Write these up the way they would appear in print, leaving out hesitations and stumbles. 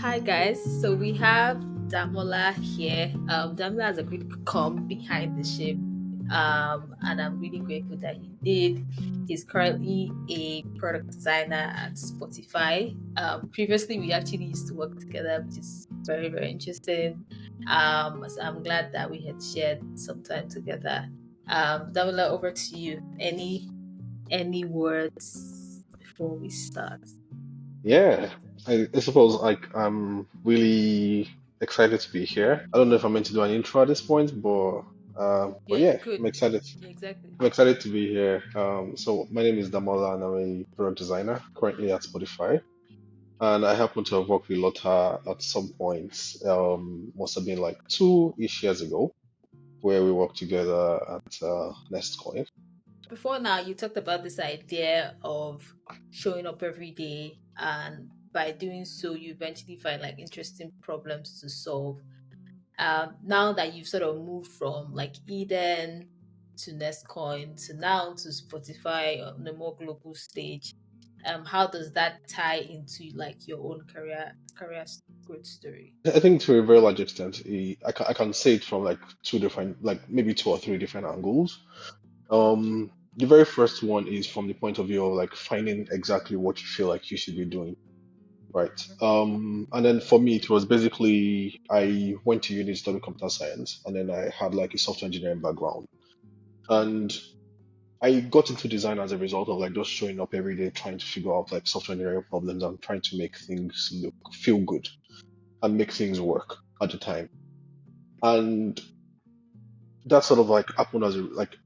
Hi guys, so we have Damola here. Damola has agreed to come behind the ship, and I'm really grateful that he did. He's currently a product designer at Spotify. Previously, we actually used to work together, which is very very interesting. So I'm glad that we had shared some time together. Damola, over to you. Any words before we start? Yeah, I suppose I'm really excited to be here. I don't know if I'm meant to do an intro at this point, but Yeah, you yeah, could. I'm excited. Yeah, exactly. I'm excited to be here. So my name is Damola and I'm a product designer currently at Spotify. And I happen to have worked with Lotta at some point. Must have been like 2-ish years ago, where we worked together at Nestcoin. Before now, you talked about this idea of showing up every day, and by doing so, you eventually find like interesting problems to solve. Now that you've sort of moved from like Eden to Nestcoin to now to Spotify on a more global stage, how does that tie into like your own career growth story? I think to a very large extent, I can say it from like two different, like maybe two or three different angles. The very first one is from the point of view of like finding exactly what you feel like you should be doing, right? And then for me, it was basically I went to uni to study computer science, and then I had like a software engineering background, and I got into design as a result of like just showing up every day, trying to figure out like software engineering problems and trying to make things feel good and make things work at the time. And that sort of like happened as a, like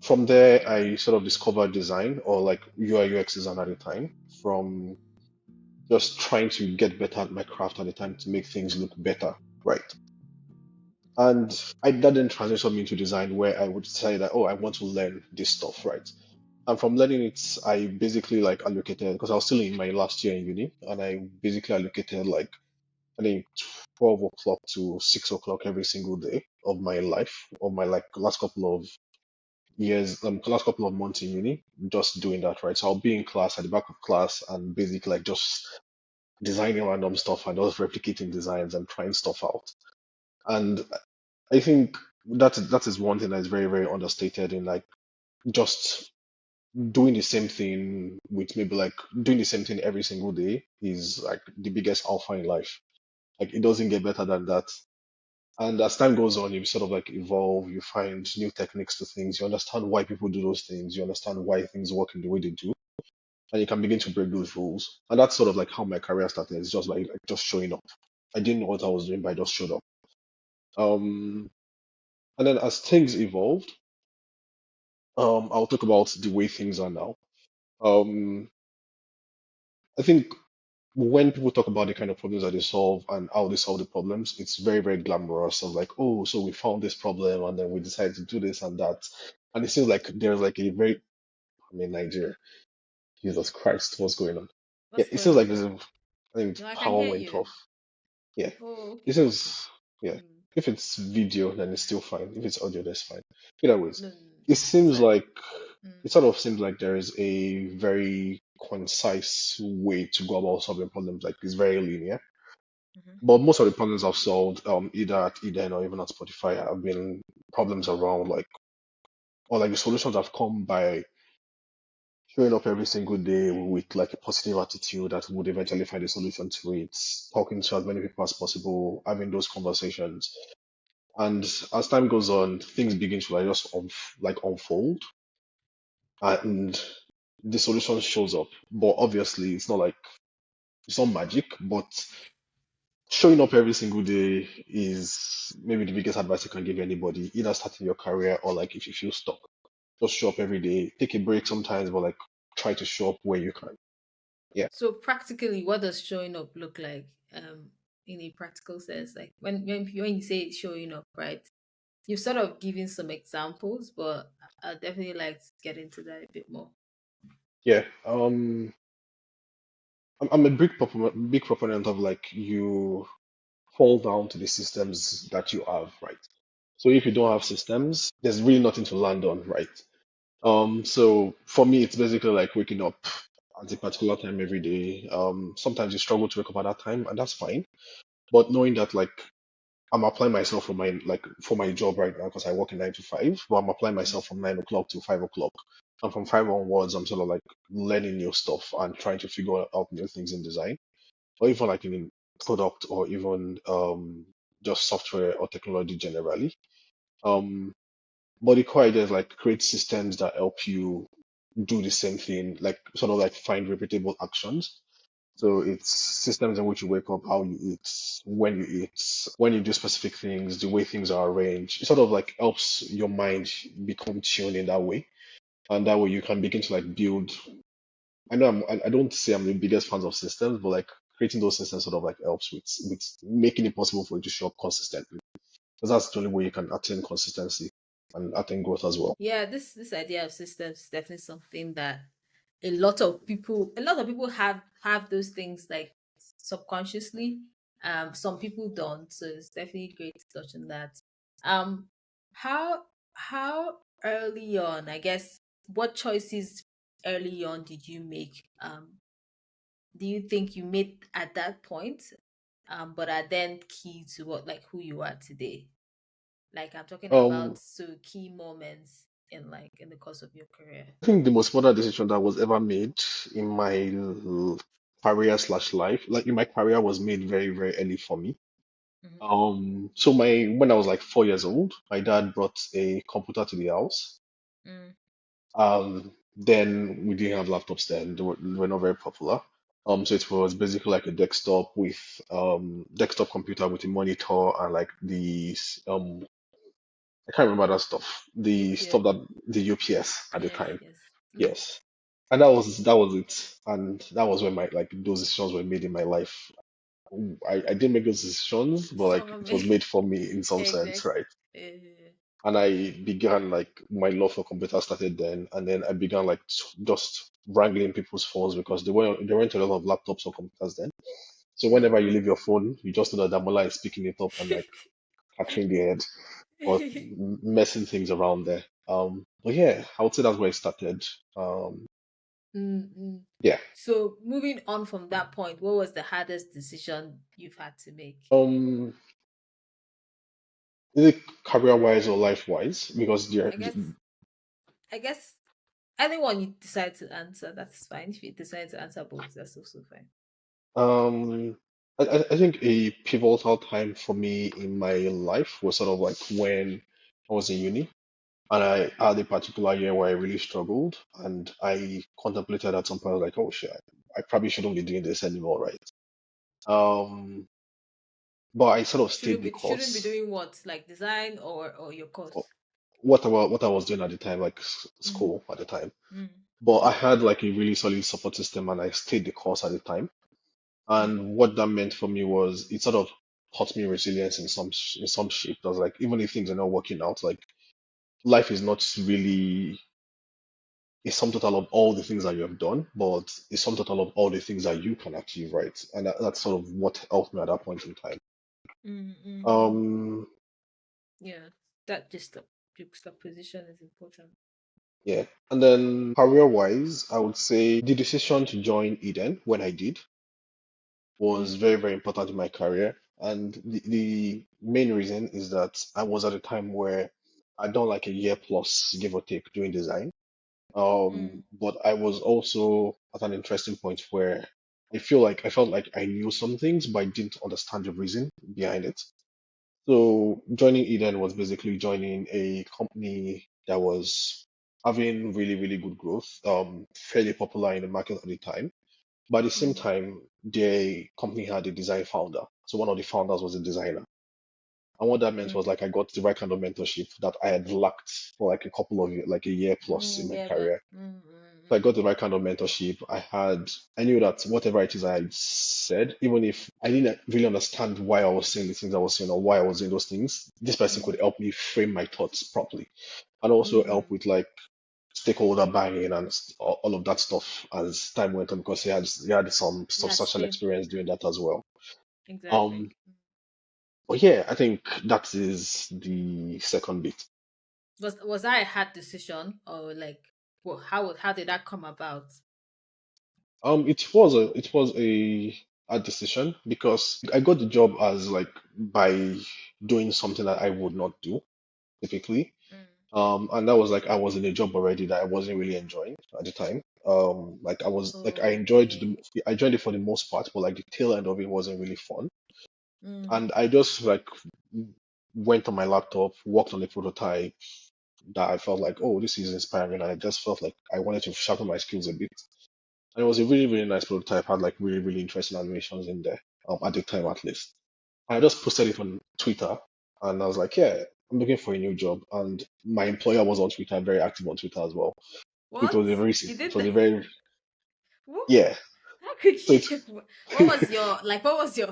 from there, I sort of discovered design or like UI UX design at the time from just trying to get better at my craft at the time to make things look better, right? And that then transitioned me into design where I would say that, oh, I want to learn this stuff, right? And from learning it, I basically like allocated, because I was still in my last year in uni, and I basically allocated like, I think 12 o'clock to 6 o'clock every single day of my life, of my like last couple of years, last couple of months in uni, just doing that, right? So I'll be in class at the back of class and basically like just designing random stuff and just replicating designs and trying stuff out. And I think that is one thing that is very, very understated in like just doing the same thing with maybe like doing the same thing every single day is like the biggest alpha in life. Like it doesn't get better than that. And as time goes on, you sort of like evolve, you find new techniques to things, you understand why people do those things, you understand why things work in the way they do, and you can begin to break those rules. And that's sort of like how my career started. It's just like just showing up. I didn't know what I was doing, but I just showed up. Um, and then as things evolved, I'll talk about the way things are now. Um, I think when people talk about the kind of problems that they solve and how they solve the problems, it's very, very glamorous of like, oh, so we found this problem and then we decided to do this and that. And it seems like there's like a very, I mean, Nigeria, Jesus Christ, what's going on? Yeah, What's it seems going like on? there's a, I think No, I can power hear went you. off. Yeah, Oh, it okay. seems, yeah, Mm. if it's video, then it's still fine. If it's audio, that's fine. Either ways, No, no, no, it it's seems fine. like, Mm. it sort of seems like there is a very concise way to go about solving problems. Like it's very linear. Hmm. But most of the problems I've solved, either at Eden or even at Spotify, have been problems around like, or like the solutions have come by showing up every single day with like a positive attitude that would eventually find a solution to it, talking to as many people as possible, having those conversations. And as time goes on, things begin to like just like unfold, and the solution shows up. But obviously, it's not magic, but showing up every single day is maybe the biggest advice you can give anybody, either starting your career or like if you feel stuck. Just show up every day. Take a break sometimes, but like try to show up where you can. Yeah. So practically, what does showing up look like? In a practical sense, like when you say showing up, right? You've sort of given some examples, but I'd definitely like to get into that a bit more. Yeah. I'm a big proponent of like you fall down to the systems that you have, right? So if you don't have systems, there's really nothing to land on, right? So for me, it's basically like waking up. at a particular time every day. Sometimes you struggle to wake up at that time, and that's fine. But knowing that like I'm applying myself for my for my job right now because I work in 9 to 5, but I'm applying Mm. myself from 9 o'clock to 5 o'clock. And from five onwards, I'm sort of like learning new stuff and trying to figure out new things in design, or even like in product, or even just software or technology generally. Um, but the core idea is like create systems that help you do the same thing, like sort of like find repeatable actions. So it's systems in which you wake up, how you eat, when you do specific things, the way things are arranged. It sort of like helps your mind become tuned in that way. And that way you can begin to like build. I don't say I'm the biggest fans of systems, but like creating those systems sort of like helps with making it possible for you to show up consistently. Because that's the only way you can attain consistency and attain growth as well. Yeah, this idea of systems is definitely something that a lot of people have those things like subconsciously. Some people don't, so it's definitely great to touch on that. Um, how early on, I guess, what choices early on did you make? Do you think you made at that point, but are then key to what like who you are today? Like I'm talking about Um, so key moments in like in the course of your career. I think the most important decision that was ever made in my career slash life, like in my career, was made very, very early for me. Mm-hmm. So when I was like 4 years old, my dad brought a computer to the house. Mm, Then we didn't have laptops then; they were not very popular. So it was basically like a desktop computer with a monitor and like I can't remember that stuff. The UPS. stuff that the UPS at the Yes, time. yes. Mm. Yes. And that was it. And that was when my like those decisions were made in my life. I didn't make those decisions, but like Some it was made for me in some sense, exact. right? Uh, And I began like my love for computers started then, and then I began like just wrangling people's phones because there weren't a lot of laptops or computers then. So whenever you mm. leave your phone, you just know that Damola is picking it up and like capturing the head or messing things around there. But yeah, I would say that's where it started. Um, Mm, mm. yeah. So moving on from that point, what was the hardest decision you've had to make? Um, is it career wise or life wise? Because there, I guess I guess anyone you decide to answer, that's fine. If you decide to answer both, that's also fine. um, I think a pivotal time for me in my life was sort of like when I was in uni, and I had a particular year where I really struggled, and I contemplated at some point like, oh shit, I probably shouldn't be doing this anymore, right? Um, but I sort of stayed the Shouldn't be course. doing what? Like design or your course? What I was doing at the time, like Mm, school at the time. mm, But I had like a really solid support system, and I stayed the course at the time. mm, And what that meant for me was it sort of taught me resilience in some shape. That was like even if things are not working out, like life is not really a sum total of all the things that you have done, but a sum total of all the things that you can achieve, right? And that's sort of what helped me at that point in time. mm, mm, mm. Um, Yeah, that just the juxtaposition is important. yeah. And then career-wise, I would say the decision to join Eden when I did was Mm, very, very important in my career. And the main reason is that I was at a time where I'd done like a year plus, give or take, doing design. mm, But I was also at an interesting point where I felt like I knew some things, but I didn't understand the reason behind it. So joining Eden was basically joining a company that was having really, really good growth, fairly popular in the market at the time. But at the same mm, time, the company had a design founder. So one of the founders was a designer. And what that meant was mm, like I got the right kind of mentorship that I had lacked for like a couple of like a year plus in mm, my yeah, career. mm, So I mm, got the right kind of mentorship. I knew that whatever it is I said, even if I didn't really understand why I was saying the things I was saying or why I was doing those things, this person mm, could help me frame my thoughts properly and also help mm, with like stakeholder buy-in and all of that stuff as time went on because he had some yeah, substantial same. experience doing that as well. Exactly. Um, but yeah, I think that is the second bit. Was that a hard decision or like how did that come about? it was a decision because I got the job as like by doing something that I would not do typically. Mm. And that was like I was in a job already that I wasn't really enjoying at the time. Like Okay. I enjoyed it for the most part, but like the tail end of it wasn't really fun. Mm. And I just like went on my laptop, worked on a prototype that I felt like, oh, this is inspiring. And I just felt like I wanted to sharpen my skills a bit. And it was a really, really nice prototype, had like really, really interesting animations in there, at the time at least. I just posted it on Twitter and I was like, yeah, I'm looking for a new job. And my employer was on Twitter, very active on Twitter as well. It What? was a very, You it did was a that? very, What? yeah. How could So you it's, get? What was your like? What was your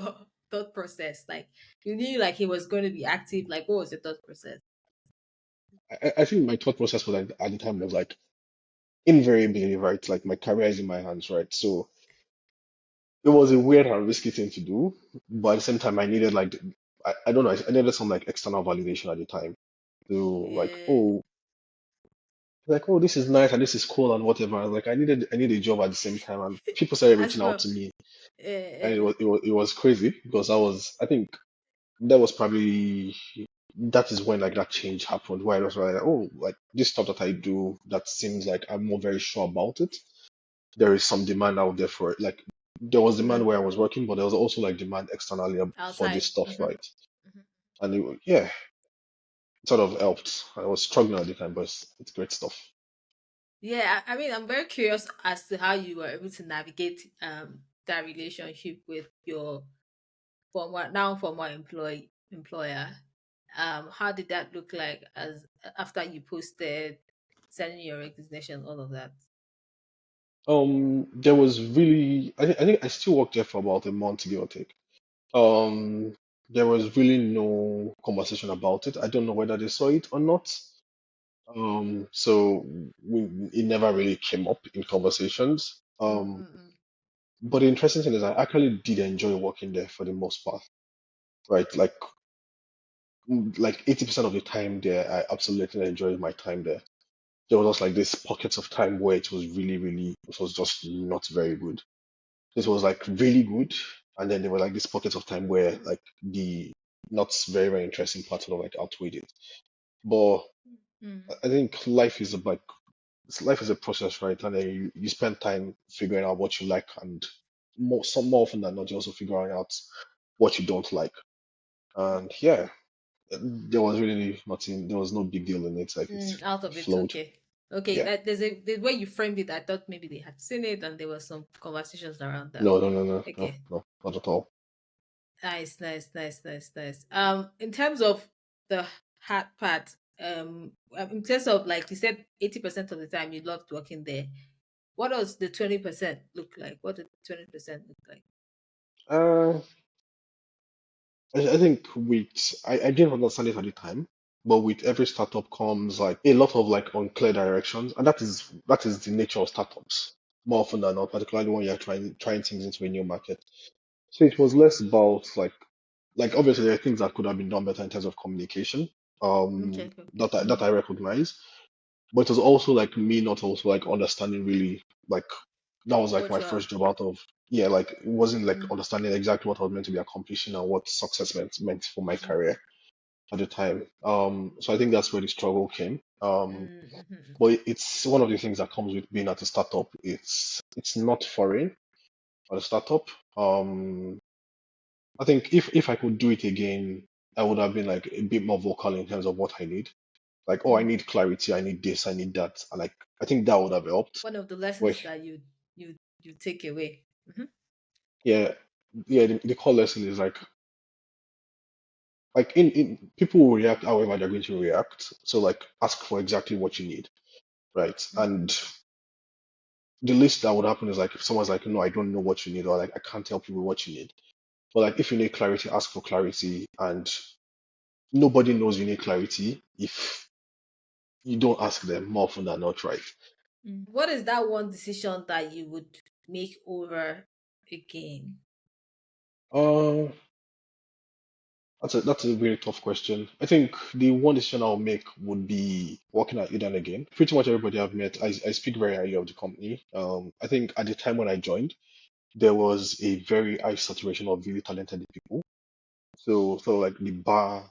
thought process? Like you knew like he was going to be active. Like what was your thought process? I think my thought process was like at the time was like invariably right, like my career is in my hands, right? So it was a weird and risky thing to do, but at the same time, I needed like I don't know, I needed some like external validation at the time to Yeah. like oh this is nice and this is cool and whatever. I need a job at the same time, and people started As reaching out well. to me, and Uh, it was crazy because I think that was probably that is when like that change happened where I was like oh like this stuff that I do that seems like I'm not very sure about it. There is some demand out there for it. Like there was demand mm, where I was working, but there was also like demand externally for outside. this stuff, Hmm. right? And yeah, it sort of helped. I was struggling at the time, but it's great stuff. Yeah, I mean, I'm very curious as to how you were able to navigate that relationship with your former employer. How did that look like as after you posted, sending your resignation, all of that? There was really, I think I still worked there for about a month, give or take. Um, there was really no conversation about it. I don't know whether they saw it or not. So it never really came up in conversations. Mm-mm-mm. But the interesting thing is I actually did enjoy working there for the most part, right? Like 80% of the time there, I absolutely enjoyed my time there. There was just like this pockets of time where it was really, really, it was just not very good. This was like really good, and then there were like these pockets of time where like the not very, very interesting parts sort of like outweighed it. But Mm. I think life is like life is a process, right? And then you spend time figuring out what you like, and more often than not, you also figuring out what you don't like. And yeah, there was really nothing. There was no big deal in it. Like it Out of it, flowed. okay. Okay, Yeah. that there's the way you framed it, I thought maybe they had seen it and there was some conversations around that. No, no, no, no, no, Okay. no, not at all. Nice, nice, nice, nice, nice. In terms of the hard part, in terms of like you said, 80% of the time you loved working there. What does the 20% look like? What did 20% look like? Uh, I think I didn't understand it at the time, but with every startup comes like a lot of like unclear directions, and that is the nature of startups more often than not, particularly when you're trying things into a new market. So it was less about like obviously there are things that could have been done better in terms of communication, Okay, cool. that I recognize, but it was also like me not also like understanding really like that was like What my you are. first job out of yeah like it wasn't like Mm, understanding exactly what I was meant to be accomplishing and what success meant for my mm, career at the time. So I think that's where the struggle came. mm. But it's one of the things that comes with being at a startup. It's not foreign at a startup. I think if I could do it again, I would have been like a bit more vocal in terms of what I need. Like, oh, I Mm. need clarity, I need this, I need that. And like I think that would have helped. One of the But lessons that you take away. Mhm. yeah, yeah, the core lesson is like in people will react however they're going to react. So like ask for exactly what you need, right? And Mm. the least that would happen is like if someone's like, no, I don't know what you need, or like I can't help you with what you need. But like if you need clarity, ask for clarity. And nobody knows you need clarity if you don't ask them more often than not, right? What is that one decision that you would make over again? Uh, That's a really tough question. I think the one decision I'll make would be working at Eden again. Pretty much everybody I've met, I speak very highly of the company. I think at the time when I joined, there was a very high saturation of really talented people. So like the bar,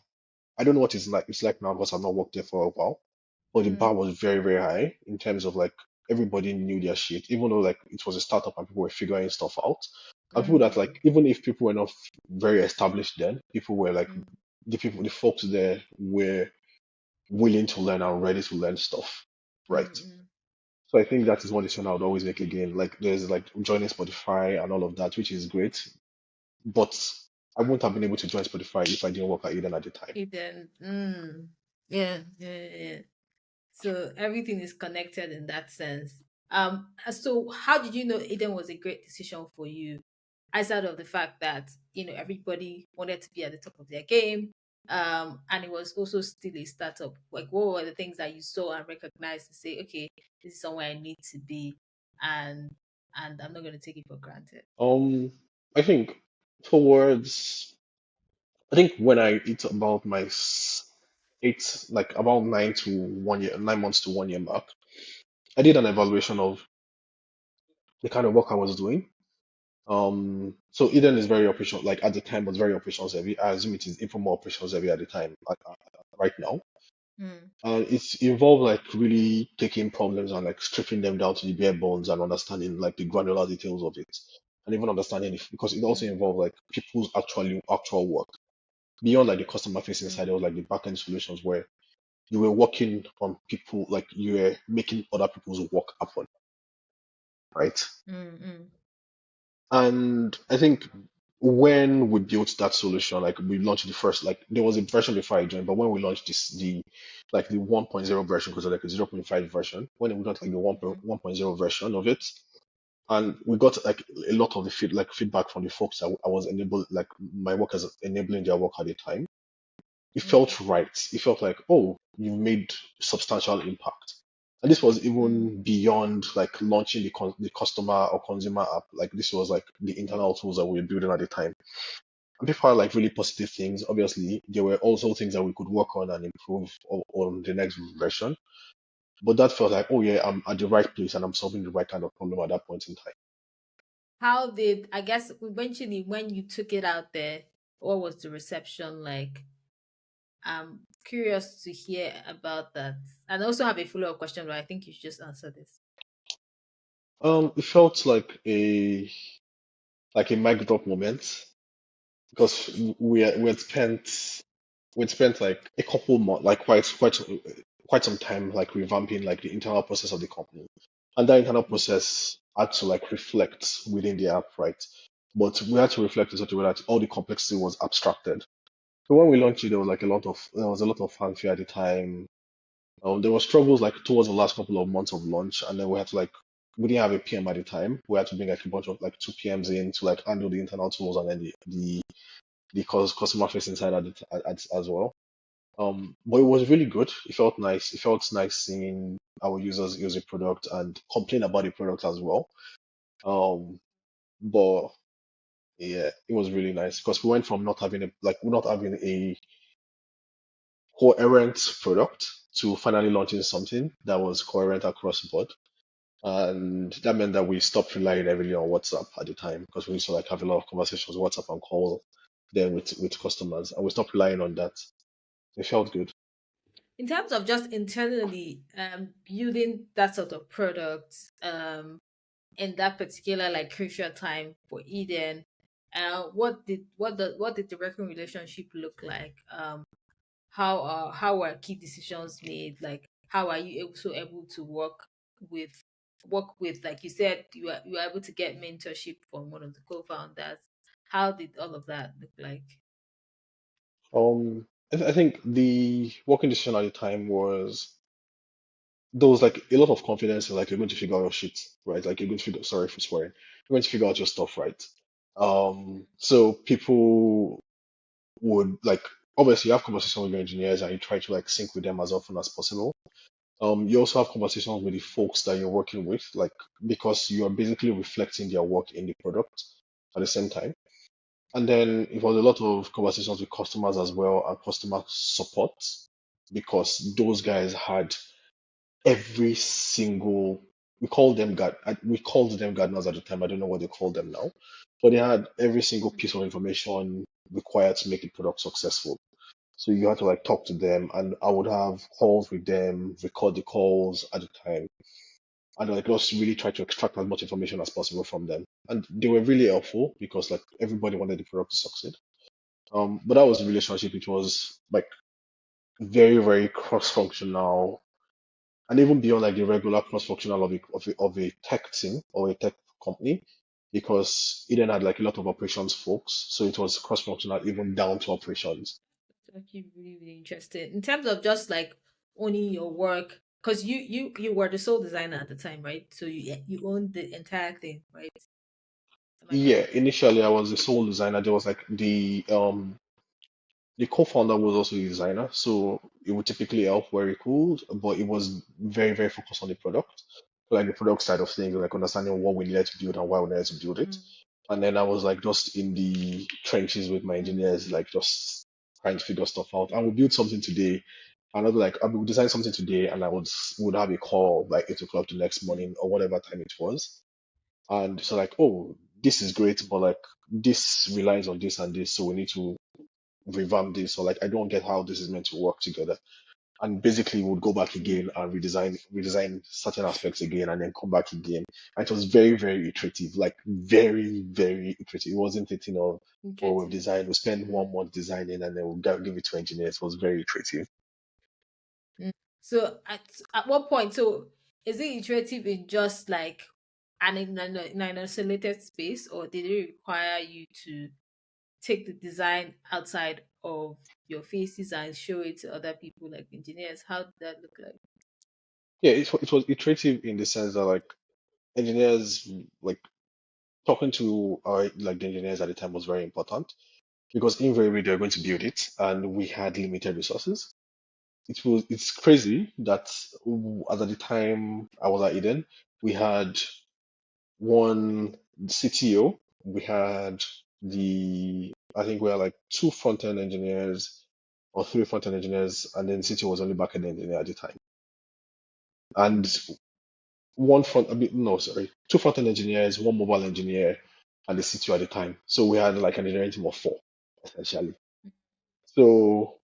I don't know what it's like now because I've not worked there for a while. But the bar Mm, was very, very high in terms of like everybody knew their shit, even though like it was a startup and people were figuring stuff out. And people that mm, like even if people were not very established then, people were like mm, the folks there were willing to learn and ready to learn stuff. Right. mm. So I think that is one decision I would always make again. Like there's like joining Spotify and all of that, which is great. But I wouldn't have been able to join Spotify if I didn't work at Eden at the time. Eden. Yeah, yeah, yeah. So everything is connected in that sense. So how did you know Eden was a great decision for you? Outside of the fact that, everybody wanted to be at the top of their game, and it was also still a startup. Like, what were the things that you saw and recognized to say, okay, this is somewhere I need to be, and I'm not going to take it for granted. Um, I think towards I think when I hit about my like about 9 to 1 year, 9 months to 1 year mark, I did an evaluation of the kind of work I was doing. So Eden is very operational, like at the time was very operations heavy. I assume it is even more operations heavy at the time, right now. Mm, And it's involved like really taking problems and like stripping them down to the bare bones and understanding like the granular details of it. And even understanding if because it also mm, involved like people's actual work. Beyond like the customer facing side, mm, there was like the backend solutions where you were working on people, like you were making other people's work happen, right? mm, mm, And I think when we built that solution, like we launched the first, like there was a version before I joined, but when we launched the 1.0 version, because like a 0.5 version, when we got like the 1.0 version of it, and we got like a lot of the feedback from the folks I was enable like my workers enabling their work at the time. It mm, felt right. It felt like, oh, you made substantial impact. And this was mm, even beyond like launching the customer or consumer app. Like this was like the mm. internal tools that we were building at the time. And people had like really positive things. Obviously, there were also things that we could work on and improve on the next version. But that felt like, oh yeah, I'm at the right place and I'm solving the right kind of problem at that point in time. How did, I guess, eventually when you took it out there, what was the reception like? I'm curious to hear about that. And I also have a follow-up question, but I think you should just answer this. It felt like a mic drop moment because we had spent like a couple months, like quite some time, like revamping like the internal process of the company, and that internal process had to like reflect within the app, right? But we had to reflect in such a way that all the complexity was abstracted. So when we launched it, there was a lot of fanfare at the time. There were struggles like towards the last couple of months of launch, and then we had to like we didn't have a PM at the time. We had to bring like a bunch of like two PMs in to like handle the internal tools and then the customer facing side as well. But it was really good. It felt nice. It felt nice seeing our users use the product and complain about the product as well. Um, but yeah, it was really nice because we went from not having a coherent product to finally launching something that was coherent across the board. And that meant that we stopped relying heavily on WhatsApp at the time because we used to like have a lot of conversations, WhatsApp and call them with customers, and we stopped relying on that. It felt good. In terms of just internally building that sort of product in that particular like crucial time for Eden, what did the working relationship look like? How are key decisions made? Like, how are you also able to with work with, like you said, you are able to get mentorship from one of the co-founders. How did all of that look like? I think the working decision at the time was there was like a lot of confidence in like you're going to figure out your shit, right? Like you're going to figure, sorry for swearing, you're going to figure out your stuff, right? So people would like obviously you have conversations with your engineers and you try to like sync with them as often as possible. You also have conversations with the folks that you're working with, like because you are basically reflecting their work in the product at the same time. And then it was a lot of conversations with customers as well and customer support because those guys had every single we called them gardeners at the time. I don't know what they call them now, but they had every single piece of information required to make the product successful. So you had to like talk to them, and I would have calls with them, record the calls at the time, and like just really try to extract as much information as possible from them. And they were really helpful because like everybody wanted the product to succeed. But that was the relationship. It was like very, very cross-functional, and even beyond like the regular cross-functional of a tech team or a tech company, because Eden had like a lot of operations folks, so it was cross-functional even down to operations. It's actually really, really interesting in terms of just like owning your work, because you were the sole designer at the time, right? So you owned the entire thing, right? Am I Yeah, correct? initially I was the sole designer. There was like the co-founder was also a designer, so it would typically help where he could, but it was very, very focused on the product, like the product side of things, like understanding what we needed to build and why we needed to build it. Mm, And then I was like just in the trenches with my mm, engineers, like just trying to figure stuff out. And we build something today, and I'd be like, I would design something today, and I would have a call by 8 o'clock the next mm, morning or whatever time it was. And so like, oh, this is great, but like this relies on this and this, so we need to revamp this, or like I don't get how this is meant to work together. And basically would go back mm. again and redesign certain aspects again and then come back again. And it was very, very iterative, like very, very iterative. It wasn't a thing of, oh, we've Interesting. designed, we spend Mm, 1 month designing and then we'll give it to engineers. It was very iterative. mm. So at what point? So is it iterative in just like an isolated space, or did it require you to take the design outside of your faces and show it to other people like engineers? How did that look like? Yeah, it was iterative in the sense that like engineers, like talking to our like the engineers at the time was very important because invariably they're going to build it and we had limited resources. It's crazy that as at the time I was at Eden, we had one CTO, we had I think we had like two front-end engineers or three front-end engineers, and then CTO was only back-end engineer at the time. And no, sorry, two front-end engineers, one mobile engineer, and the CTO at the time. So we had like an engineering team of four, essentially. So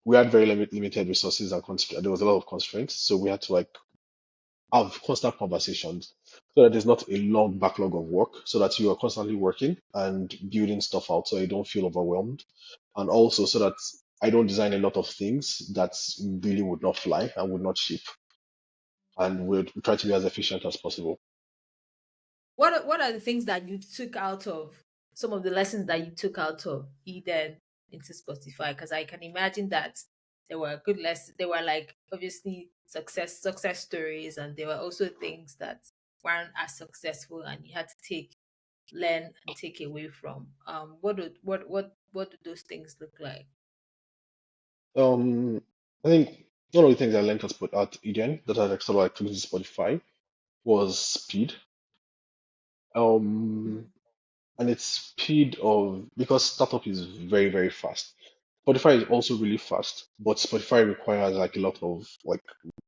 we had very limited resources and constraints. There was a lot of constraints, so we had to like have constant conversations so that there's not a long backlog of work, so that you are constantly working and building stuff out so you don't feel overwhelmed. And also so that I don't design a lot of things that really would not fly and would not ship and would try to be as efficient as possible. What are the things that you took out of some of the lessons that you took out of Eden into Spotify? Because I can imagine that there were good lessons. There were like obviously success stories, and there were also things that weren't as successful, and you had to learn and take away from. What do those things look like? Um, I think one of the things I learned at Eden that I like sort of like took to Spotify was speed. Mm, Um, and it's speed of because startup is very, very fast. Spotify is also really fast, but Spotify requires like a lot of like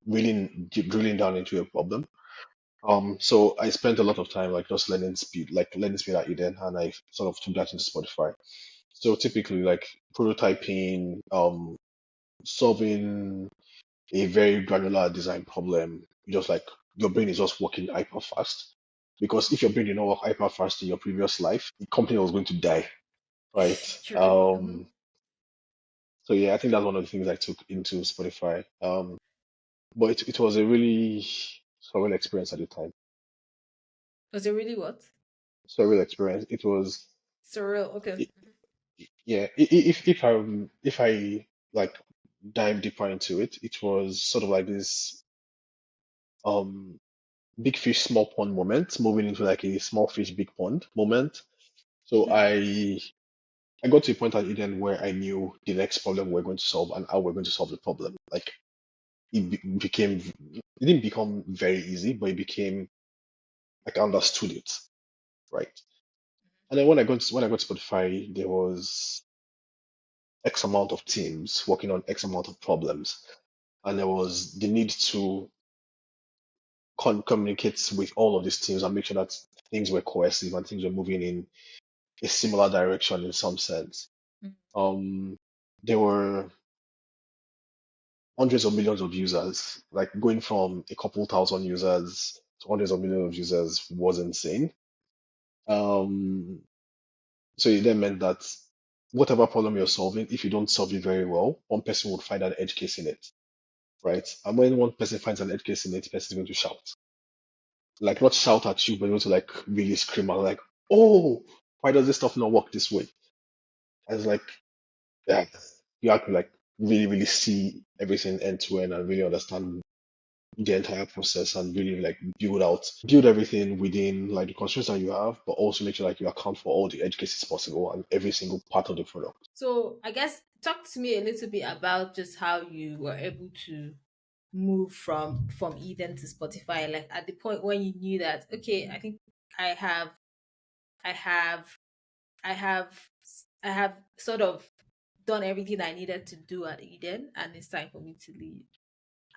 really drilling down into a problem. So I spent a lot of time like just learning speed at Eden, and I sort of took that into Spotify. So typically like prototyping, solving a very granular design problem, just like your brain is just working hyper fast. Because if your brain did not work hyper fast in your previous life, the company was going to die, right? true. Mm-hmm. So yeah, I think that's one of the things I took into Spotify. But it was a really surreal experience at the time. Was it really what? Surreal experience. It was, Surreal. Okay. i- yeah. If I like dive deeper into it, it was sort of like this um big fish small pond moment, moving into like a small fish big pond moment. So I got to a point at Eden where I knew the next problem we're going to solve and how we're going to solve the problem. Like it didn't become very easy, but it became like I understood it, right? And then when I got Spotify, there was X amount of teams working on X amount of problems, and there was the need to communicate with all of these teams and make sure that things were cohesive and things were moving in a similar direction in some sense. Mm. Um, there were hundreds of millions of users. Like going from a couple thousand users to hundreds of millions of users was insane. Um, so it then meant that whatever problem you're solving, if you don't solve it very well, one person would find an edge case in it, right? And when one person finds an edge case in it, the person is going to shout. Like not shout at you, but going to like really scream out like, "Oh, why does this stuff not work this way?" And it's like, yeah, you have to like really, really see everything end to end and really understand the entire process and really like build everything within like the constraints that you have, but also make sure like you account for all the edge cases possible and every single part of the product. So I guess talk to me a little bit about just how you were able to move from Eden to Spotify. Like at the point when you knew that, okay, I think I have I have I have I have sort of done everything I needed to do at Eden and it's time for me to leave.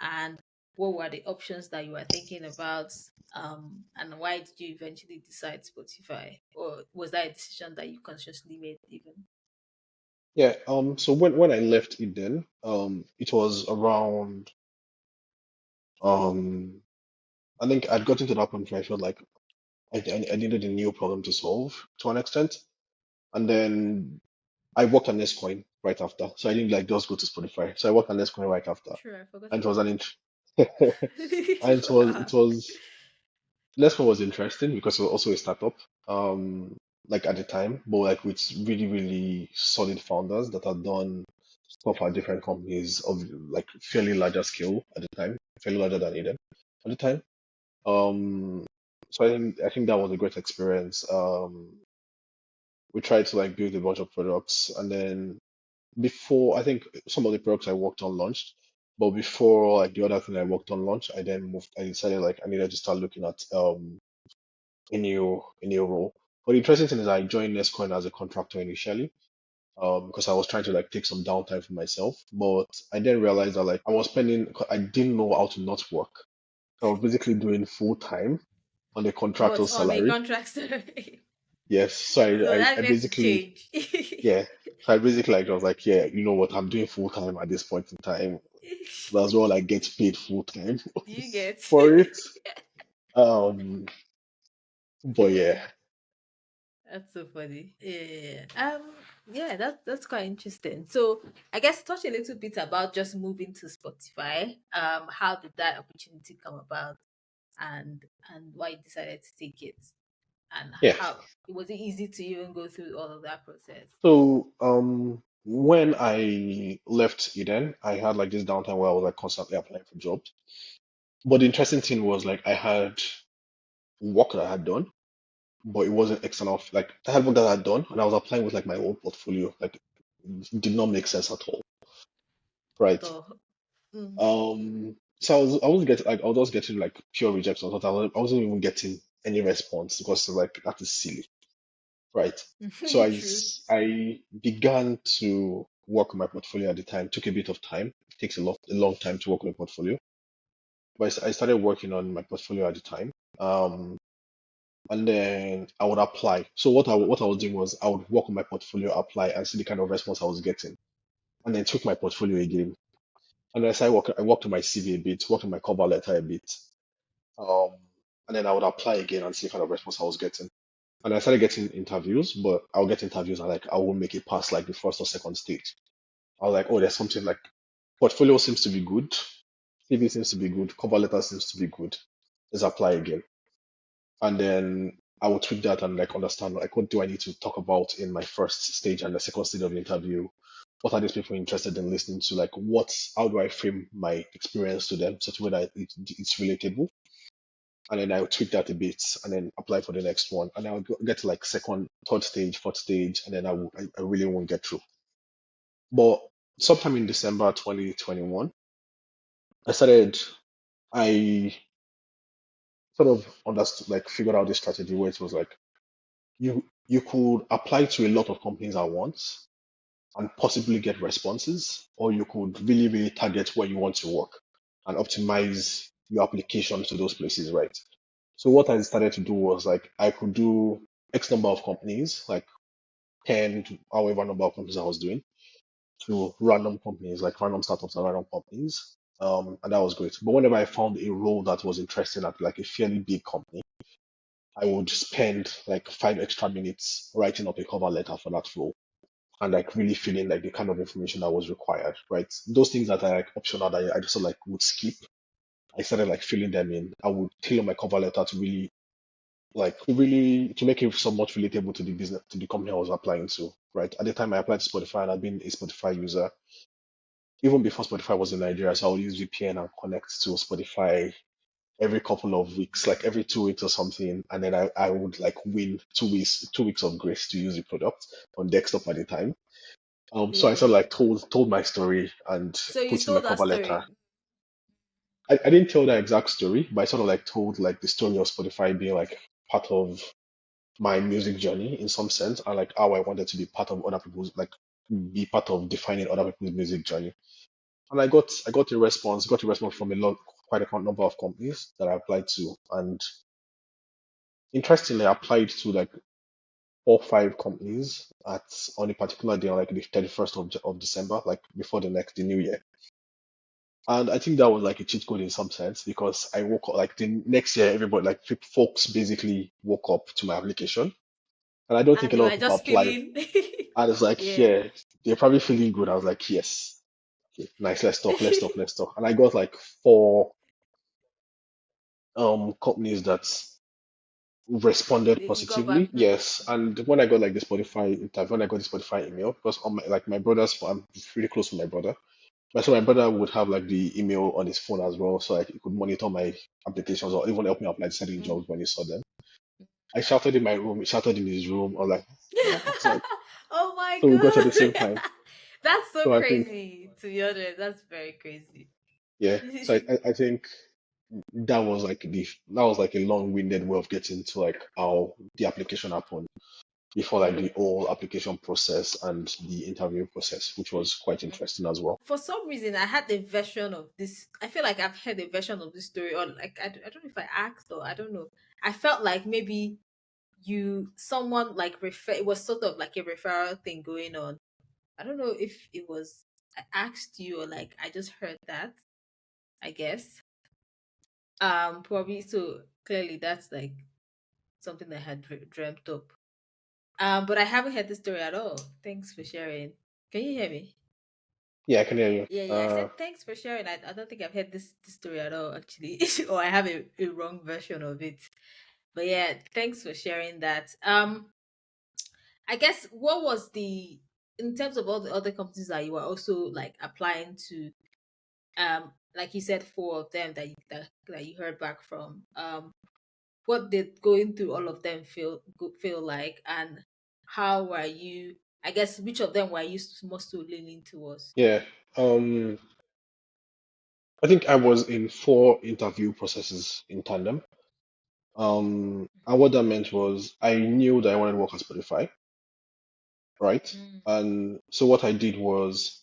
And what were the options that you were thinking about? And why did you eventually decide Spotify? Or was that a decision that you consciously made even? Yeah, so when I left Eden, it was around um I think I'd gotten to that point where I felt like I needed a new problem to solve to an extent. And then I worked on Nescoin right after. So I didn't like just go to Spotify. So I worked on Nescoin right after. Sure, I forgot And it was about an that. int and it was Nescoin was interesting because it was also a startup. Like at the time, but like with really, really solid founders that had done stuff at different companies of like fairly larger scale at the time, fairly larger than Eden at the time. Um, so I think that was a great experience. We tried to like build a bunch of products, and then before I think some of the products I worked on launched, but before like the other thing I worked on launched, I then moved. I decided like I needed to start looking at a new role. But the interesting thing is I joined Nescoin as a contractor initially, because I was trying to like take some downtime for myself. But I then realized that like I didn't know how to not work. So I was basically doing full time on a contractor But on a salary. contract story. Yes, so No, I that needs to basically, change. yeah. So I basically like I was like, yeah, you know what, I'm doing full time at this point in time. That's all I get paid full time Do you get? for it. Um, but yeah, That's so funny. Yeah. Yeah, that's quite interesting. So I guess touch a little bit about just moving to Spotify. How did that opportunity come about and why you decided to take it? And yeah. how was it easy to even go through all of that process? So when I left Eden, I had like this downtime where I was like constantly applying for jobs. But the interesting thing was like I had work that I had done, but it wasn't external. Like I had work that I had done, and I was applying with like my old portfolio. Like it did not make sense at all, right? So mm. So I was getting like I was just getting like pure rejections. I wasn't even getting any response because like that is silly, right? So True. I began to work on my portfolio at the time. Took a bit of time. It takes a long time to work on a portfolio, but I started working on my portfolio at the time. Um, and then I would apply. So what I was doing was I would work on my portfolio, apply, and see the kind of response I was getting, and then tweak my portfolio again. And then I worked on my CV a bit, worked on my cover letter a bit, um, and then I would apply again and see the kind of response I was getting. And I started getting interviews, but I'll get interviews and like I won't make it past like the first or second stage. I was like, oh, there's something like portfolio seems to be good, CV seems to be good, cover letter seems to be good. Let's apply again. And then I would tweak that and like understand like what do I need to talk about in my first stage and the second stage of the interview. What are these people interested in listening to? Like how do I frame my experience to them such a way that it's relatable? And then I would tweak that a bit and then apply for the next one. And I would get to like second, third stage, fourth stage, and then I really won't get through. But sometime in December 2021, I started, I sort of understood, like figured out this strategy where it was like, you you could apply to a lot of companies at once and possibly get responses, or you could really, really target where you want to work and optimize your application to those places, right? So what I started to do was like I could do X number of companies, like 10 to however number of companies I was doing, to random companies, like random startups and random companies. And that was great. But whenever I found a role that was interesting at like a fairly big company, I would spend like 5 extra minutes writing up a cover letter for that role and like really feeling like the kind of information that was required, right? Those things that are like optional that I just like would skip. I started like filling them in. I would tailor my cover letter to really to make it somewhat relatable to the business, to the company I was applying to, right? At the time I applied to Spotify and I'd been a Spotify user even before Spotify was in Nigeria, so I would use VPN and connect to Spotify every couple of weeks, like every 2 weeks or something, and then I would like win 2 weeks of grace to use the product on desktop at the time. So I sort of Yeah. like told my story and So you put in my told that cover letter. story. I didn't tell that exact story, but I sort of like told like the story of Spotify being like part of my music journey in some sense, and like how I wanted to be part of other people's like be part of defining other people's music journey. And got a response from a lot, quite a number of companies that I applied to. And interestingly, I applied to like 4 or 5 companies at on a particular day, on like the 31st of December, like before the new year. And I think that was like a cheat code in some sense because I woke up like the next year, everybody like folks basically woke up to my application. And I don't think And a they lot of were people just applied. feeling. And it's like, Yeah. yeah, they're probably feeling good. I was like, yes, okay, nice, let's talk. And I got like 4 companies that responded You got back. positively. Yes. And when I got like the Spotify interview, when I got the Spotify email, because on my brother's phone, I'm really close to my brother. So my brother would have like the email on his phone as well, so like he could monitor my applications or even help me apply to certain Mm. jobs when he saw them. I shouted in my room, he shouted in his room. I was like, it's like Oh my so we got at the same god. time. That's so So I think crazy, to be honest. That's very crazy. yeah. So I think that was like a long-winded way of getting to like how the application happened before like the whole application process and the interview process, which was quite interesting as well. For some reason, I had a version of this. I feel like I've heard a version of this story, or like I don't know if I asked or I don't know. I felt like maybe someone like refer. It was sort of like a referral thing going on. I don't know if it was I asked you or like I just heard that. I guess. Probably so. Clearly, that's like something I had dreamt up. But I haven't heard the story at all. Thanks for sharing. Can you hear me? Yeah, I can hear you. Yeah, yeah. I said thanks for sharing. I don't think I've heard this story at all, actually, or I have a wrong version of it. But yeah, thanks for sharing that. I guess what was the in terms of all the other companies that you were also like applying to, like you said, 4 of them that you heard back from. What did going through all of them feel like, and how were you? I guess which of them were you most so leaning towards? Yeah. Um, I think I was in 4 interview processes in tandem. And what that meant was I knew that I wanted to work at Spotify, right? Mm. And so what I did was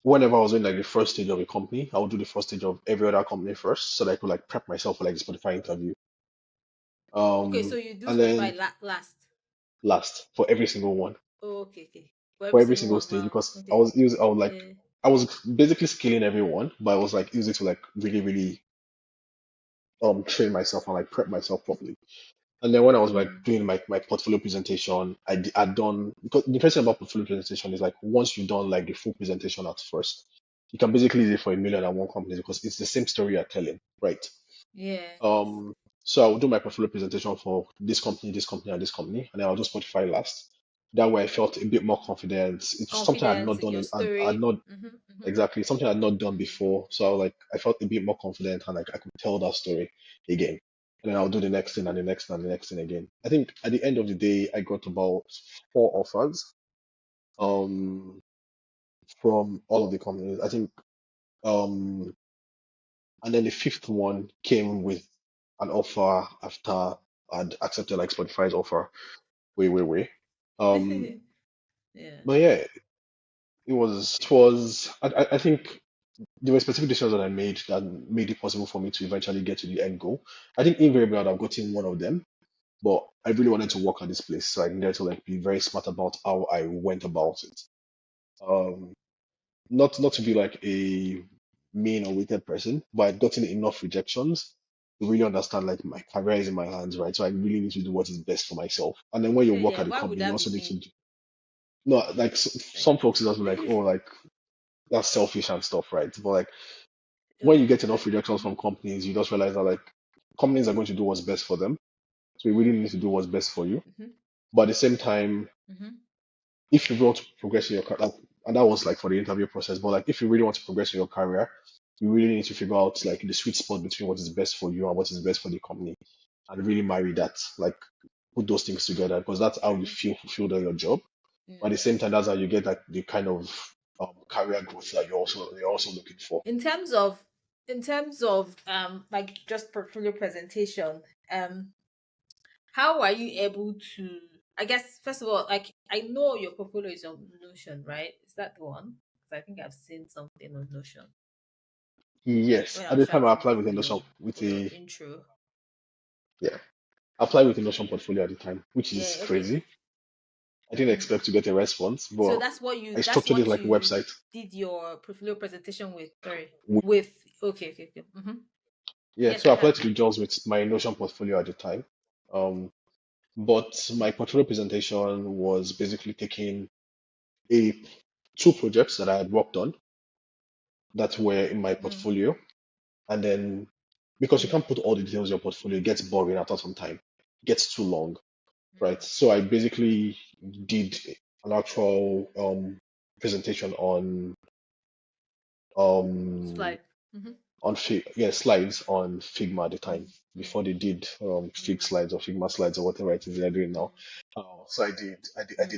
whenever I was in like the first stage of a company, I would do the first stage of every other company first so that I could like prep myself for like the Spotify interview. Okay, so you do And then Spotify last. last for every single one, Oh, okay, okay. For for every every single single one. stage Wow. because Okay. Yeah. I was basically scaling everyone, but I was like using it to like really, really train myself and like prep myself properly. And then when I was like Mm. doing my portfolio presentation, I'd done because the interesting about portfolio presentation is like once you've done like the full presentation at first, you can basically use it for 1,000,001 companies because it's the same story you're telling, right? Yes. Um, so I'll do my portfolio presentation for this company, and this company, and then I'll do Spotify last. That way I felt a bit more confident. It's something I'd Confidence not in done your I'd story. not Mm-hmm. exactly something I'd not done Mm-hmm. before. So I felt a bit more confident and like I could tell that story again. And then I'll do the next thing and the next thing and the next thing again. I think at the end of the day I got about 4 offers um from all of the companies. I think um and then the fifth one came with an offer after I'd accepted like Spotify's offer. way, way, way. Um, Yeah. but yeah, it was. I think there were specific decisions that I made that made it possible for me to eventually get to the end goal. I think invariably I'd have gotten one of them, but I really wanted to work at this place, so I needed to like be very smart about how I went about it. Um, not to be like a mean or wicked person, but I'd gotten enough rejections to really understand like my career is in my hands, right? So I really need to do what is best for myself. And then when you Yeah, work yeah. at the Why would company, you that be also need to mean? do, no, like Like, some folks is also like, oh, like that's selfish and stuff, right? But like when you oh, get enough okay. rejections from companies, you just realize that like companies are going to do what's best for them. So you really need to do what's best for you. Mm-hmm. But at the same time, Mm-hmm. if you want to progress in your career, and that was like for the interview process, but like if you really want to progress in your career, you really need to figure out like the sweet spot between what is best for you and what is best for the company, and really marry that, like put those things together, because that's how you True. feel fulfilled in your job. But at the Yeah. same time, that's how you get like the kind of career growth that you're also looking for. In terms of, like just portfolio presentation, um, how are you able to? I guess first of all, like I know your portfolio is on Notion, right? Is that the one? Because I think I've seen something on Notion Yes, when I at was the trying time I to applied look with a Notion with for your a intro. yeah, I applied with a Notion portfolio at the time, which is Yeah. Okay. crazy. I didn't Mm. expect to get a response, So but that's what you I that's structured it what like a you website. did your portfolio presentation with. Sorry. With, With okay, okay, okay. yeah, Yes, so I I applied have. to the jobs with my Notion portfolio at the time. Um, but my portfolio presentation was basically taking a two projects that I had worked on that were in my Mm, portfolio, and then because you mm, can't put all the details in your portfolio, it gets boring after some time, it gets too long, right? mm. So I basically did an actual presentation um Slide. Mm-hmm. yeah, slides on Figma at the time Mm, before they did Fig mm, slides or Figma slides or whatever it is they're doing mm, now. So I did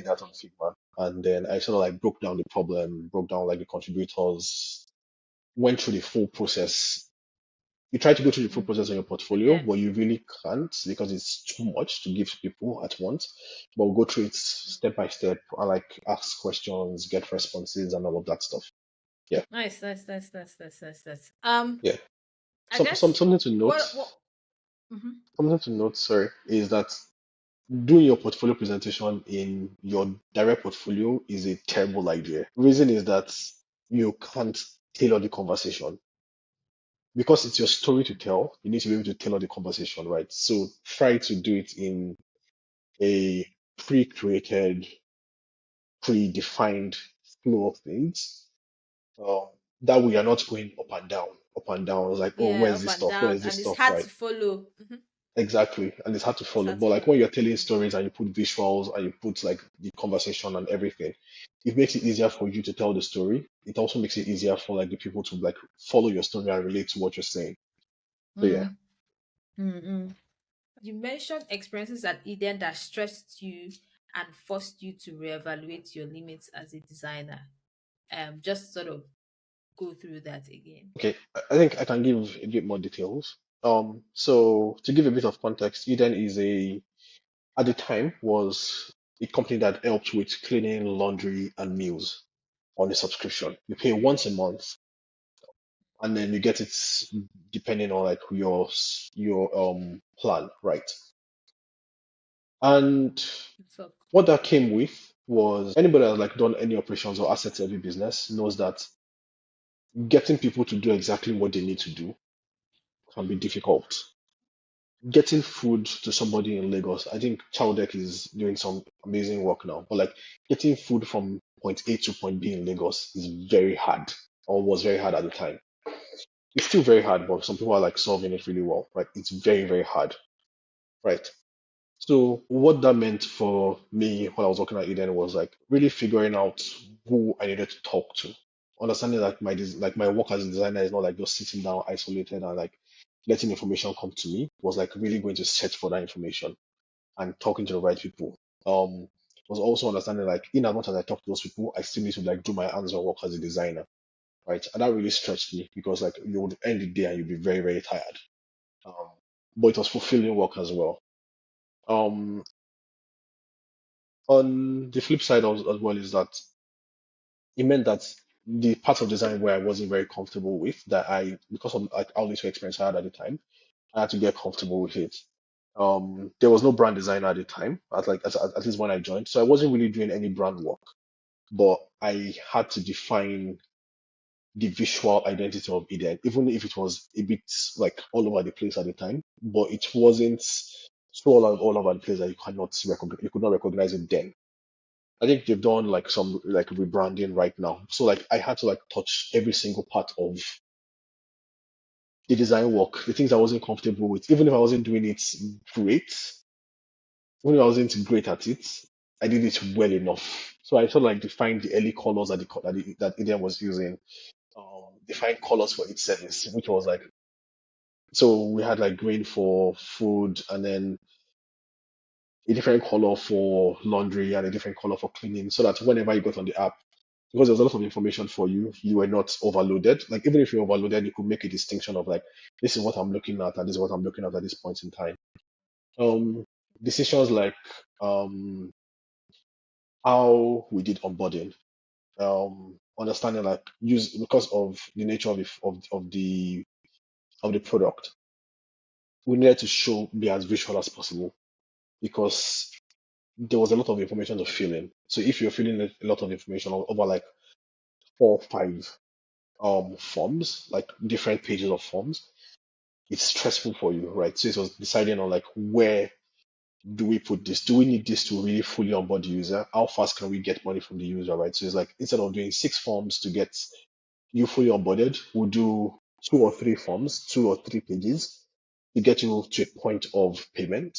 that on mm, Figma, and then I sort of like broke down the problem, broke down like the contributors, went through the full process. You try to go through the full mm. process on your And portfolio, then, but you really can't because it's too much to give to people at once. But we'll go through it step by step. I like ask questions, get responses, and all of that stuff. Yeah, nice, nice, nice, nice, nice, nice, nice. yeah. I Some guess something to note. what. Mm-hmm. Sorry, is that doing your portfolio presentation in your direct portfolio is a terrible idea. Reason is that you can't tailor the conversation because it's your story to tell. You need to be able to tailor the conversation, right? So try to do it in a pre-created, predefined flow of things. Um, that way you're not going up and down. It's like, oh, Yeah, up and Where down, is this and it's stuff, hard right? to follow. Exactly, and it's hard to It's follow. hard But to like when follow. you're telling stories and you put visuals and you put like the conversation and everything, it makes it easier for you to tell the story. It also makes it easier for like the people to like follow your story and relate to what you're saying. So yeah. Mm, mm, mm. You mentioned experiences at Eden that stressed you and forced you to reevaluate your limits as a designer. Just sort of go through that again. Okay, I think I can give a bit more details. So to give a bit of context, Eden is at the time was a company that helped with cleaning, laundry, and meals on a subscription. You pay once a month and then you get it depending on like your plan, right? And So, what that came with was anybody that's like done any operations or asset heavy business knows that getting people to do exactly what they need to do can be difficult. Getting food to somebody in Lagos, I think Chowdeck is doing some amazing work now, but like getting food from point A to point B in Lagos is very hard, or was very hard at the time. It's still very hard, but some people are like solving it really well, right? It's very, very hard, right? So what that meant for me when I was working at Eden was like really figuring out who I needed to talk to. Understanding that like my work as a designer is not like just sitting down isolated and like letting information come to me. Was like really going to search for that information and talking to the right people. Was also understanding like in as much as I talk to those people, I still need to like do my hands-on work as a designer, right? And that really stretched me because like you would end the day and you'd be very, very tired. Um, but it was fulfilling work as well. Um, On the flip side as well is that it meant that the part of design where I wasn't very comfortable with, that because of like how little experience I had at the time, I had to get comfortable with it. There was no brand designer at the time, at least when I joined, so I wasn't really doing any brand work, but I had to define the visual identity of Eden, even if it was a bit like all over the place at the time, but it wasn't so all over the place that you could not recognize it then. I think they've done like some like rebranding right now. So like I had to like touch every single part of the design work, the things I wasn't comfortable with, even if I wasn't doing it great, even if I wasn't great at it, I did it well enough. So I sort of like defined the early colors that Eden was using, defined colors for each service, which was like so we had like green for food and then a different color for laundry and a different color for cleaning, so that whenever you got on the app, because there's a lot of information for you, you were not overloaded. Like even if you're overloaded, you could make a distinction of like, this is what I'm looking at, and this is what I'm looking at this point in time. Um, Decisions like um how we did onboarding, understanding like use because of the nature of the product, we needed to show be as visual as possible because there was a lot of information to fill in. So if you're filling a lot of information over like 4 or 5 forms, like different pages of forms, it's stressful for you, right? So it was deciding on like where do we put this? Do we need this to really fully onboard the user? How fast can we get money from the user, right? So it's like instead of doing 6 forms to get you fully onboarded, we'll do 2 or 3 forms, 2 or 3 pages to get you to a point of payment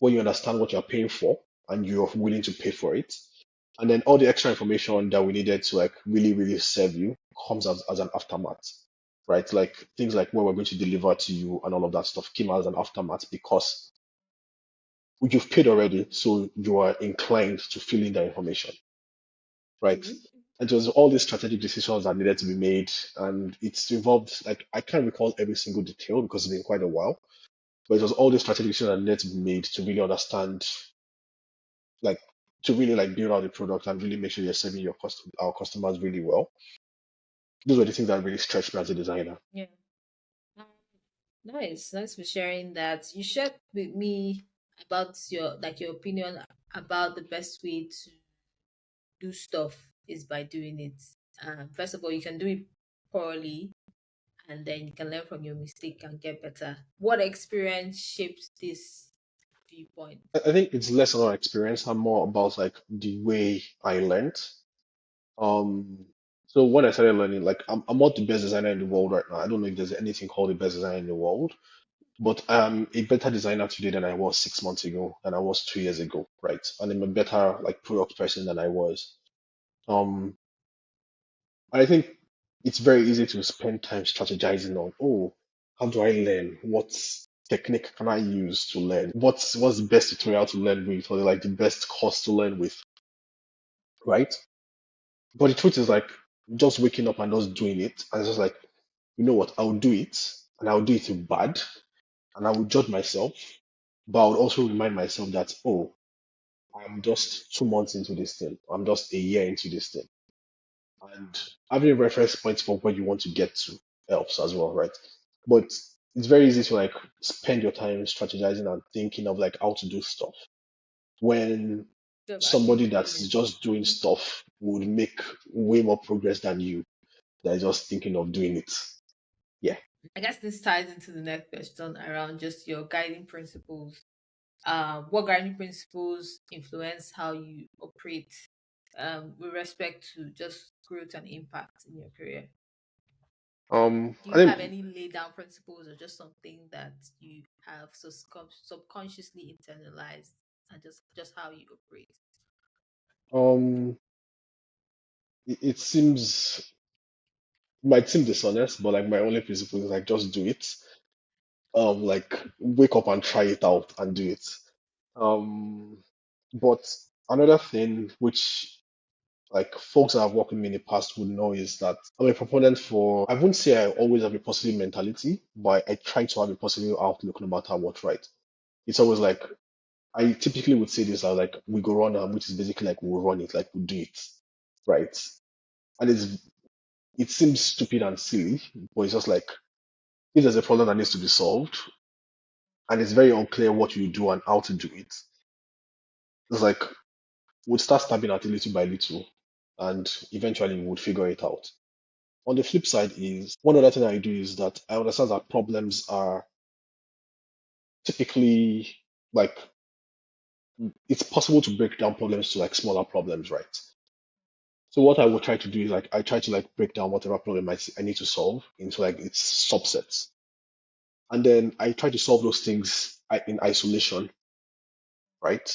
where you understand what you're paying for and you're willing to pay for it. And then all the extra information that we needed to like really, really serve you comes as an aftermath, right? Like things like where we're going to deliver to you and all of that stuff came as an aftermath because you've paid already, so you are inclined to fill in the information, right? True. And it was all these strategic decisions that needed to be made, and it's involved like I can't recall every single detail because it's been quite a while, but it was all these strategic decisions that needed to be made to really understand, like, to really like build out the product and really make sure you're serving our customers really well. Those were the things that really stretched me as a designer. Yeah. Um, Nice. Nice for sharing that. You shared with me about your opinion about the best way to do stuff is by doing it. First of all, you can do it poorly, and then you can learn from your mistake and get better. What experience shapes this viewpoint? I think it's less about experience and more about like the way I learned. Um, so when I started learning, like I'm not the best designer in the world right now. I don't know if there's anything called the best designer in the world, but I'm a better designer today than I was 6 months ago, than I was 2 years ago, right? And I'm a better like product person than I was. Um, I think it's very easy to spend time strategizing on, oh, how do I learn? What technique can I use to learn? What's the best tutorial to learn with, or like the best course to learn with, right? But the truth is like just waking up and just doing it, and it's just like, you know what, I'll do it, and I'll do it bad, and I will judge myself, but I would also remind myself that, oh, I'm just 2 months into this thing, I'm just a year into this thing. And having reference points for where you want to get to helps as well, right? But it's very easy to like spend your time strategizing and thinking of like how to do stuff when Of actually somebody doing that's it. just doing Mhm. stuff would make way more progress than you that is just thinking of doing it. Yeah. I guess this ties into the next question around just your guiding principles. What guiding principles influence how you operate with respect to just growth and impact in your career? Do I you have think any laid down principles or just something that you have subconsciously internalized and just how you operate? um it seems might seem dishonest, but like my only principle is like just do it. Like wake up and try it out and do it. Um, but another thing which like folks that have worked with me in the past would know is that I'm a proponent for, I wouldn't say I always have a positive mentality, but I try to have a positive outlook no matter what, right? It's always like I typically would say this, like we go run which is basically like we'll run it, like we'll do it, right? And it seems stupid and silly, but it's just like if there's a problem that needs to be solved and it's very unclear what you do and how to do it, it's like we'd start stabbing at it little by little and eventually we would figure it out. On the flip side is one other thing I do is that I understand that problems are typically like it's possible to break down problems to like smaller problems, right? So what I would try to do is like I try to like break down whatever problem I need to solve into like its subsets. And then I try to solve those things in isolation, right?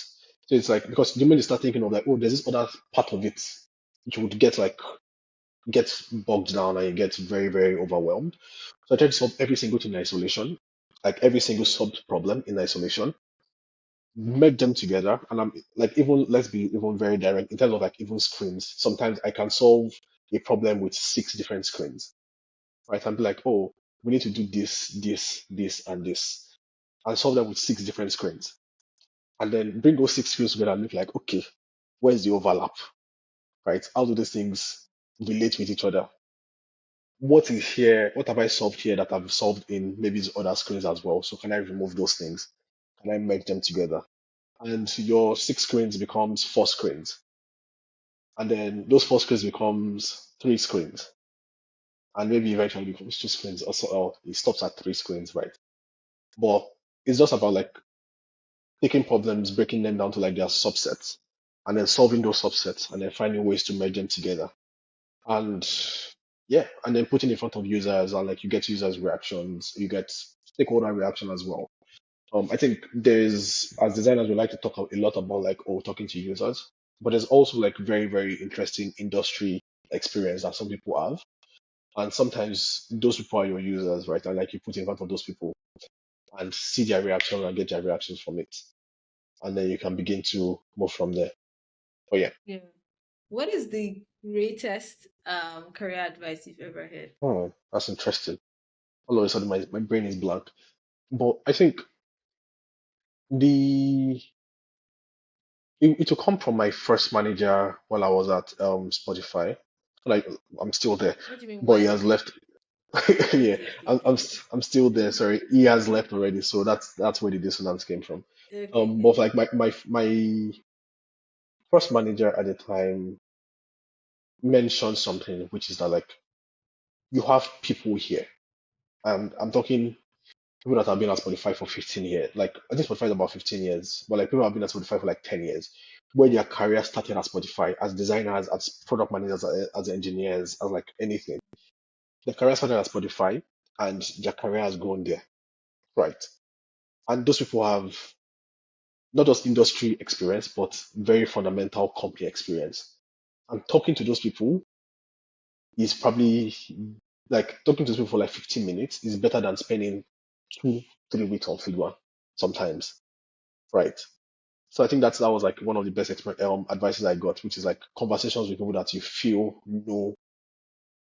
So it's like because the moment you start thinking of like, oh, there's this other part of it, you would get bogged down and you get very, very overwhelmed. So I try to solve every single thing in isolation, like every single sub problem in isolation, merge them together. And I'm like, even let's be even very direct in terms of like even screens. Sometimes I can solve a problem with 6 different screens, right? And be like, oh, we need to do this, this, this, and this, and solve them with 6 different screens. And then bring those 6 screens together and look like, okay, where's the overlap, right? How do these things relate with each other? What is here? What have I solved here that I've solved in maybe the other screens as well? So can I remove those things? Can I merge them together? And your 6 screens becomes 4 screens. And then those 4 screens becomes 3 screens. And maybe eventually becomes 2 screens. Also, it stops at 3 screens, right? But it's just about like taking problems, breaking them down to like their subsets, and then solving those subsets, and then finding ways to merge them together. And yeah, and then putting in front of users, and like you get users' reactions, you get stakeholder reaction as well. I think there's, as designers, we like to talk a lot about like, oh, talking to users, but there's also like very, very interesting industry experience that some people have. And sometimes those people are your users, right? And like you put in front of those people and see their reaction and get their reactions from it. And then you can begin to move from there. But yeah. Yeah. What is the greatest career advice you've ever heard? Oh, that's interesting. All of a sudden my brain is blank. But I think the it will come from my first manager while I was at Spotify. Like I'm still there, What do you mean but he while? has left. Yeah, Okay, okay, okay. I'm still there. Sorry, he has left already. So that's where the dissonance came from. Okay, But okay. like my first manager at the time mentioned something, which is that like you have people here, and I'm talking people that have been at Spotify for 15 years. Like I think Spotify is about 15 years, but like people have been at Spotify for like 10 years, where their career started at Spotify as designers, as product managers, as engineers, as like anything. Their career started at Spotify, and their career has grown there, right? And those people have not just industry experience, but very fundamental company experience. And talking to those people is probably like talking to those people for like 15 minutes is better than spending 2, 3 weeks on Figma sometimes, right? So I think that was like one of the best advices I got, which is like conversations with people that you feel know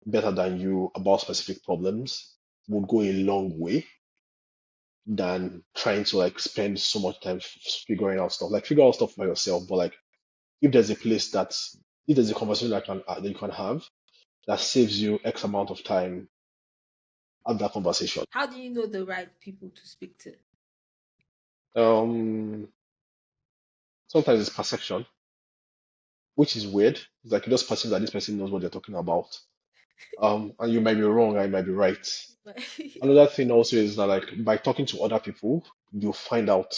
better than you about specific problems would go a long way than trying to like spend so much time figuring out stuff. Like figure out stuff by yourself, but like if there's a place if there's a conversation that you can have that saves you X amount of time, have that conversation. How do you know the right people to speak to? Um, Sometimes it's perception, which is weird. It's like you just perceive that this person knows what they're talking about. And you might be wrong, I might be right. Another thing also is that like by talking to other people, you find out,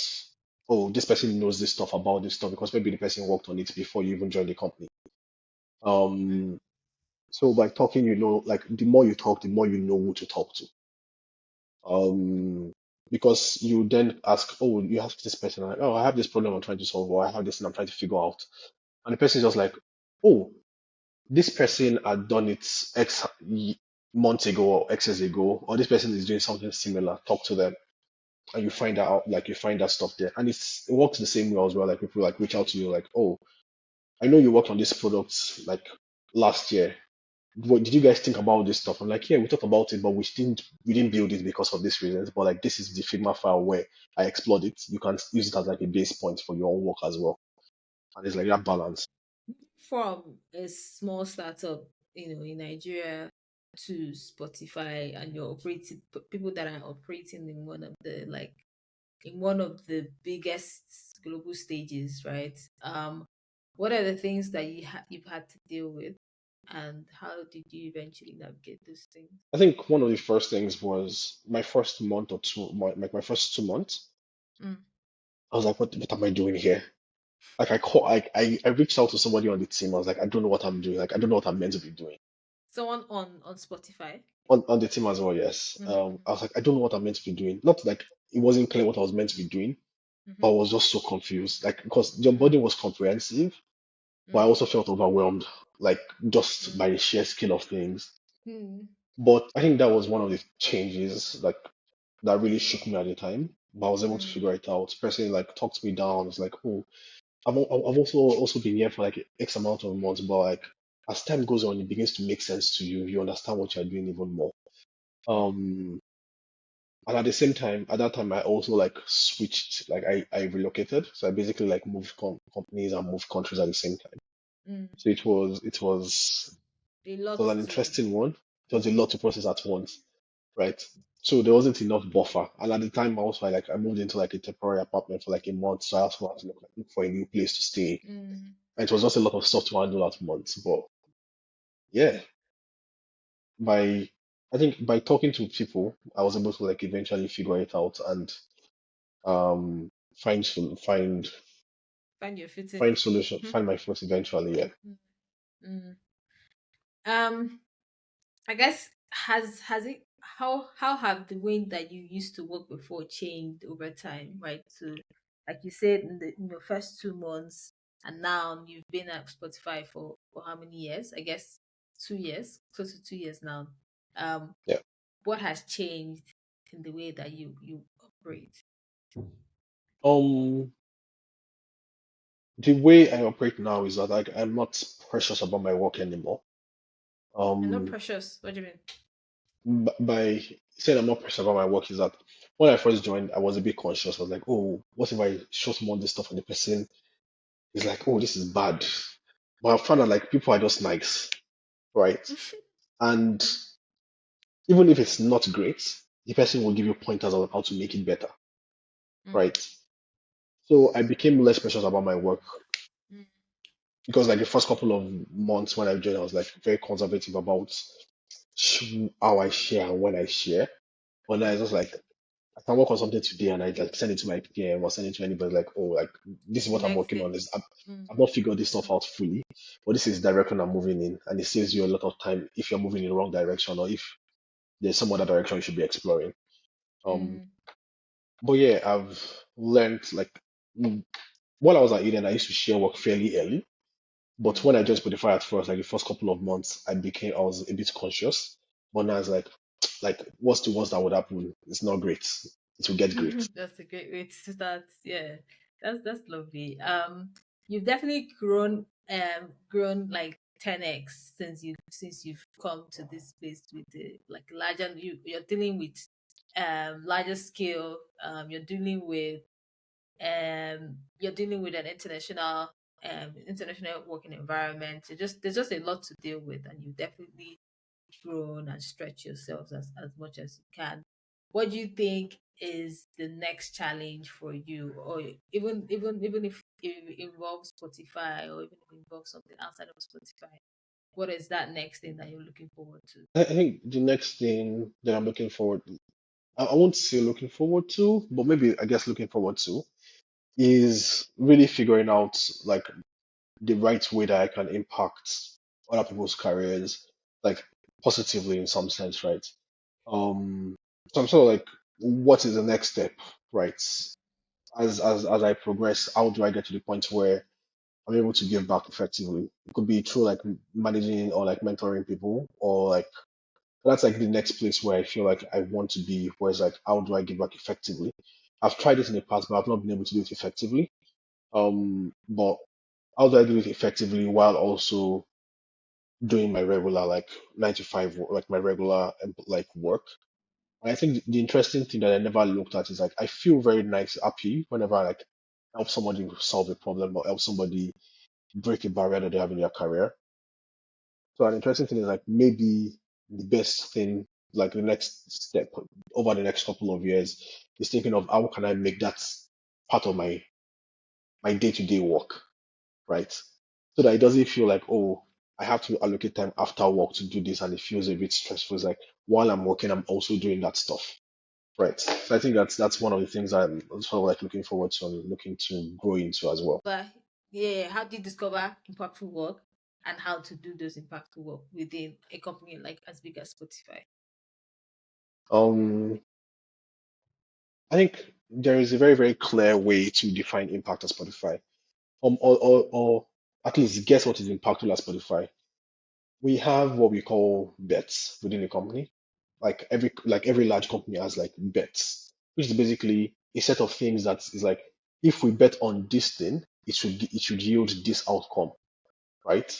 oh, this person knows this stuff about this stuff because maybe the person worked on it before you even joined the company. Um, so by talking, like the more you talk, the more you know who to talk to. Um, because you then ask, oh, you ask this person, like, oh, I have this problem I'm trying to solve, or I have this thing I'm trying to figure out. And the person is just like, oh, this person had done it months ago or X years ago, or this person is doing something similar. Talk to them, and you find out, like you find that stuff there, and it works the same way as well. Like people like reach out to you, like, oh, I know you worked on this product like last year. what did you guys think about this stuff? I'm like, yeah, we talked about it, but we didn't build it because of these reasons. But like this is the Figma file where I explored it. You can use it as like a base point for your own work as well. And it's like that balance. From a small startup, in Nigeria to Spotify, and you're operating people that are operating in one of the biggest global stages, right? What are the things that you've had to deal with, and how did you eventually navigate those things? I think one of the first things was my first month or two, my first 2 months. Mm. I was like, what am I doing here? Like I reached out to somebody on the team. I was like, I don't know what I'm doing. Like I don't know what I'm meant to be doing. Someone on Spotify. On the team as well, yes. Mm-hmm. I was like, I don't know what I'm meant to be doing. Not like it wasn't clear what I was meant to be doing, but I Mm-hmm. was just so confused. Like because the onboarding was comprehensive, but I Mm-hmm. also felt overwhelmed, like just by Mm-hmm. the sheer scale of things. Mm-hmm. But I think that was one of the changes, like that really shook me at the time. But I was able to figure it out. Person like talked me down. It's like, oh, I've also been here for like X amount of months, but like as time goes on, it begins to make sense to you. You understand what you're doing even more. Mm-hmm. Um, and at the same time, at that time, I also like switched, like I relocated. So I basically like moved companies and moved countries at the same time. Mm-hmm. So A it lot was an to. interesting one. It was a lot to process at once, right? So there wasn't enough buffer. And at the time also I moved into like a temporary apartment for like a month. So I also had to look for a new place to stay. Mm-hmm. And it was just a lot of stuff to handle at once. But yeah, by I think by talking to people, I was able to like eventually figure it out and um find sol- find Find your footing. find solution, find my first eventually. Yeah. Mm-hmm. Um, I guess has it how have the way that you used to work before changed over time, right? So, like you said, in your first 2 months, and now you've been at Spotify for how many years? I guess 2 years, close to 2 years now. Um, Yeah. what has changed in the way that you operate? Um, the way I operate now is that like I'm not precious about my work anymore. And not Um, precious. What do you mean? by saying I'm not precious about my work is that when I first joined, I was a bit conscious. I was like, oh, what if I show someone this stuff and the person is like, oh, this is bad. But I found out like people are just nice, right? And even if it's not great, the person will give you pointers on how to make it better, Mm, right? So I became less precious about my work mm, because like the first couple of months when I joined, I was like very conservative about how I share and when I share. But now it's just like I can work on something today and I like send it to my PM or send it to anybody like, oh, like this is the what I'm next working day. on. This Mm, I've not figured this stuff out fully, but this is the direction I'm moving in, and it saves you a lot of time if you're moving in the wrong direction or if there's some other direction you should be exploring. Um, mm, but yeah, I've learned like while I was at Eden, I used to share work fairly early. But mm. when I joined Spotify at first, like the first couple of months, I was a bit conscious. But now it's like what's the worst that would happen? It's not great. It will get great. That's a great way to start. Yeah, that's lovely. You've definitely grown like 10x since you've come to this place with the like larger. You're dealing with larger scale. You're dealing with an international working environment. There's just a lot to deal with, and you definitely grown and stretch yourselves as much as you can. What do you think is the next challenge for you, or even if it involves Spotify, or even if it involves something outside of Spotify? What is that next thing that you're looking forward to? I think the next thing that I'm looking forward, I won't say looking forward to, but maybe I guess looking forward to is really figuring out like the right way that I can impact other people's careers, like positively in some sense, right? Um, so I'm sort of like, what is the next step, right? As I progress, how do I get to the point where I'm able to give back effectively? It could be through like managing or like mentoring people, or like that's like the next place where I feel like I want to be, where it's like, how do I give back effectively? I've tried it in the past, but I've not been able to do it effectively. But how do I do it effectively while also doing my regular like 9 to 5 like my regular like work. And I think the interesting thing that I never looked at is like I feel very nice, happy whenever I like help somebody solve a problem or help somebody break a barrier that they have in their career. So an interesting thing is like maybe the best thing, like the next step over the next couple of years, is thinking of how can I make that part of my day-to-day work, right? So that it doesn't feel like, oh, I have to allocate time after work to do this, and it feels a bit stressful. It's like while I'm working, I'm also doing that stuff, right? So I think that's one of the things I'm sort of like looking forward to and looking to grow into as well. But yeah, how do you discover impactful work and how to do those impactful work within a company like as big as Spotify? Um, I think there is a very, very clear way to define impact at Spotify. Or at least guess what is impactful at Spotify. We have what we call bets within the company. Like every large company has like bets, which is basically a set of things that is like if we bet on this thing, it should yield this outcome, right?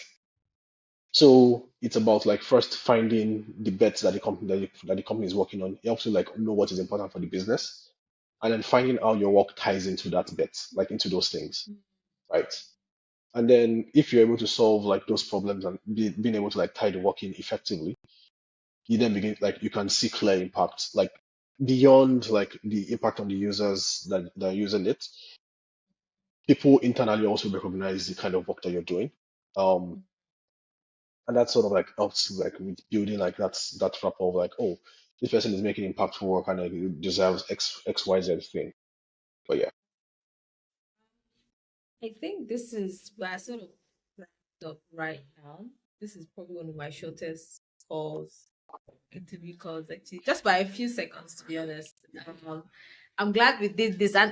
So it's about like first finding the bets that the company is working on. It helps you like know what is important for the business, and then finding how your work ties into that bet, like into those things, right? And then if you're able to solve like those problems and being able to like tie the work in effectively, you then begin like you can see clear impact, like beyond like the impact on the users that are using it. People internally also recognize the kind of work that you're doing. Um, and that sort of like helps like with building like that rapport of like, oh, this person is making impactful work and like, deserves XYZ thing. But yeah. I think this is we're sort of wrapped up right now. This is probably one of my shortest calls, interview calls, actually, just by a few seconds, to be honest. I'm glad we did this, and